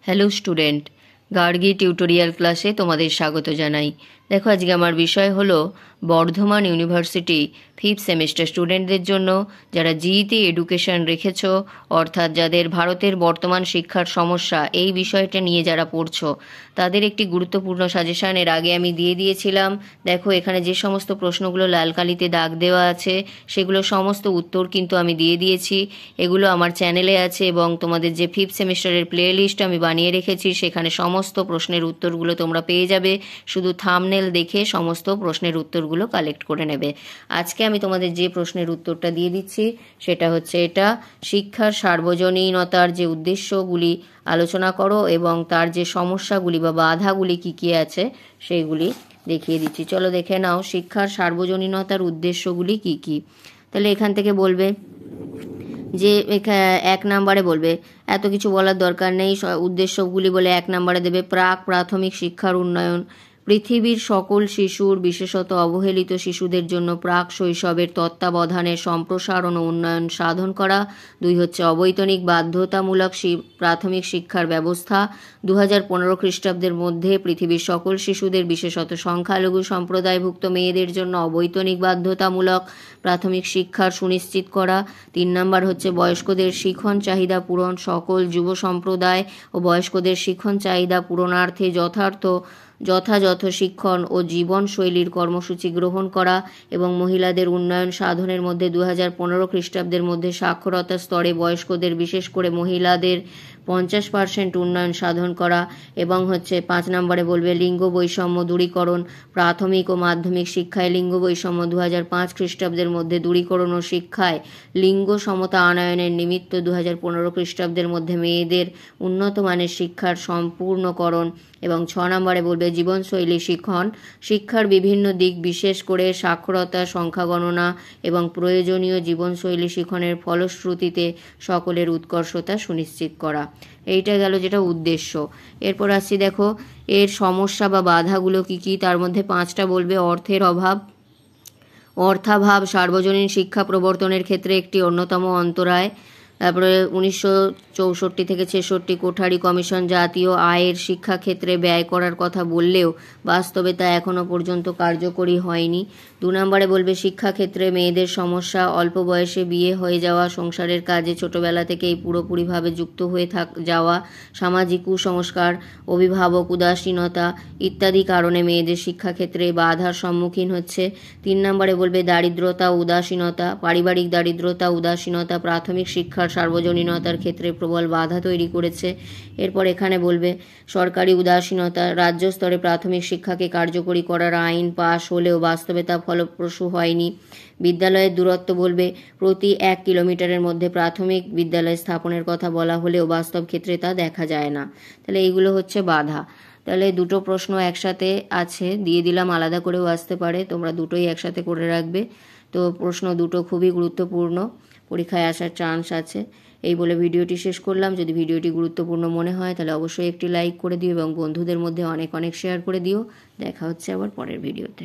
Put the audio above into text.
Hello student, Gargi tutorial ক্লাসে তোমাদের স্বাগত জানাই। দেখো, আজকে আমার বিষয় হলো বর্ধমান ইউনিভার্সিটি 5th সেমিস্টার স্টুডেন্টদের জন্য যারা জিইতে এডুকেশন রেখেছো, অর্থাৎ যাদের ভারতের বর্তমান শিক্ষার সমস্যা এই বিষয়টা নিয়ে যারা পড়ছো, তাদের একটি গুরুত্বপূর্ণ সাজেশন এর আগে আমি দিয়ে দিয়েছিলাম। দেখো, এখানে যে সমস্ত প্রশ্নগুলো লাল কালিতে দাগ দেওয়া আছে সেগুলো সমস্ত উত্তর কিন্তু আমি দিয়ে দিয়েছি। এগুলো আমার চ্যানেলে আছে এবং তোমাদের যে 5th সেমিস্টারের প্লে লিস্ট আমি বানিয়ে রেখেছি সেখানে সমস্ত প্রশ্নের উত্তরগুলো তোমরা পেয়ে যাবে। শুধু থাম্বনেল দেখে সমস্ত প্রশ্নের উত্তরগুলো কালেক্ট করে নেবে। আজকে আমি তোমাদের যে প্রশ্নের উত্তরটা দিয়ে দিচ্ছি সেটা হচ্ছে এটা: শিক্ষার সার্বজনীনতার যে উদ্দেশ্যগুলি আলোচনা করো এবং তার যে সমস্যাগুলি বা বাধাগুলি কী কী আছে সেইগুলি দেখিয়ে দিচ্ছি। চলো দেখে নাও শিক্ষার সার্বজনীনতার উদ্দেশ্যগুলি কী কী। তাহলে এখান থেকে বলবে যে 1 নম্বরে বলবে, এত কিছু বলার দরকার নেই, উদ্দেশ্যগুলি বলে 1 নম্বরে দেবে প্রাথমিক শিক্ষার উন্নয়ন, পৃথিবীর সকল শিশুর বিশেষত অবহেলিত শিশুদের জন্য প্রাক শৈশবের তত্ত্বাবধানের সম্প্রসারণ ও উন্নয়ন সাধন করা। 2 হচ্ছে অবৈতনিক বাধ্যতামূলক প্রাথমিক শিক্ষার ব্যবস্থা। 2015 খ্রিস্টাব্দের মধ্যে পৃথিবীর সকল শিশুদের বিশেষত সংখ্যালঘু সম্প্রদায়ভুক্ত মেয়েদের জন্য অবৈতনিক বাধ্যতামূলক প্রাথমিক শিক্ষার সুনিশ্চিত করা। 3 নম্বর হচ্ছে বয়স্কদের শিক্ষণ চাহিদা পূরণ, সকল যুব সম্প্রদায় ও বয়স্কদের শিক্ষণ চাহিদা পূরণার্থে যথাযথ শিক্ষণ ও জীবনশৈলীর কর্মসূচি গ্রহণ করা এবং মহিলাদের উন্নয়ন সাধনের মধ্যে 2015 খ্রিস্টাব্দের মধ্যে সাক্ষরতা স্তরে বয়স্কদের বিশেষ করে মহিলাদের 50% উন্নয়ন সাধন করা। এবং হচ্ছে 5 নম্বরে বলবে লিঙ্গ বৈষম্য দূরীকরণ, প্রাথমিক ও মাধ্যমিক শিক্ষায় লিঙ্গ বৈষম্য 2005 খ্রিস্টাব্দের মধ্যে দূরীকরণ ও শিক্ষায় লিঙ্গ সমতা আনয়নের নিমিত্ত 2015 খ্রিস্টাব্দের মধ্যে মেয়েদের উন্নত মানের শিক্ষার সম্পূর্ণকরণ। এবং 6 নম্বরে বলবে জীবনশৈলী শিক্ষণ, শিক্ষার বিভিন্ন দিক বিশেষ করে সাক্ষরতা, সংখ্যা গণনা এবং প্রয়োজনীয় জীবনশৈলী শিক্ষণের ফলশ্রুতিতে সকলের উৎকর্ষতা সুনিশ্চিত করা। এইটা গেল যেটা উদ্দেশ্য। এরপর আসছি, দেখো এর সমস্যা বা বাধাগুলো কী কী। তার মধ্যে 5টা বলবে অর্থের অভাব, অর্থাভাব সার্বজনীন শিক্ষা প্রবর্তনের ক্ষেত্রে একটি অন্যতম অন্তরায়। তারপরে 1964 থেকে 66 কোঠারি কমিশন জাতীয় আয়ের শিক্ষাক্ষেত্রে ব্যয় করার কথা বললেও বাস্তবে তা এখনও পর্যন্ত কার্যকরী হয়নি। 2 নম্বরে বলবে শিক্ষাক্ষেত্রে মেয়েদের সমস্যা, অল্প বয়সে বিয়ে হয়ে যাওয়া, সংসারের কাজে ছোটোবেলা থেকেই পুরোপুরিভাবে যুক্ত হয়ে যাওয়া, সামাজিক কুসংস্কার, অভিভাবক উদাসীনতা ইত্যাদি কারণে মেয়েদের শিক্ষাক্ষেত্রে বাধার সম্মুখীন হচ্ছে। 3 নম্বরে বলবে দারিদ্রতা উদাসীনতা, পারিবারিক দারিদ্রতা উদাসীনতা প্রাথমিক শিক্ষার সার্বজনীনতার ক্ষেত্রে প্রবল বাধা তৈরি করেছে। এরপর এখানে বলবে সরকারি উদাসীনতা, রাজ্য স্তরে প্রাথমিক শিক্ষাকে কার্যকরী করার আইন পাশ হলেও বাস্তবে তা ফলপ্রসূ হয়নি। বিদ্যালয়ের দূরত্ব বলবে প্রতি 1 কিলোমিটারের মধ্যে প্রাথমিক বিদ্যালয় স্থাপনের কথা বলা হলেও বাস্তব ক্ষেত্রে তা দেখা যায় না। তাহলে এইগুলো হচ্ছে বাধা। তাহলে 2টো প্রশ্ন একসাথে আছে, দিয়ে দিলাম, আলাদা করেও আসতে পারে, তোমরা দুটোই একসাথে করে রাখবে। তো প্রশ্ন 2টো খুবই গুরুত্বপূর্ণ, পরীক্ষায় আসার চান্স আছে। এই বলে ভিডিওটি শেষ করলাম। যদি ভিডিওটি গুরুত্বপূর্ণ মনে হয় তাহলে অবশ্যই একটি লাইক করে দিও এবং বন্ধুদের মধ্যে অনেক শেয়ার করে দিও। দেখা হচ্ছে আবার পরের ভিডিওতে।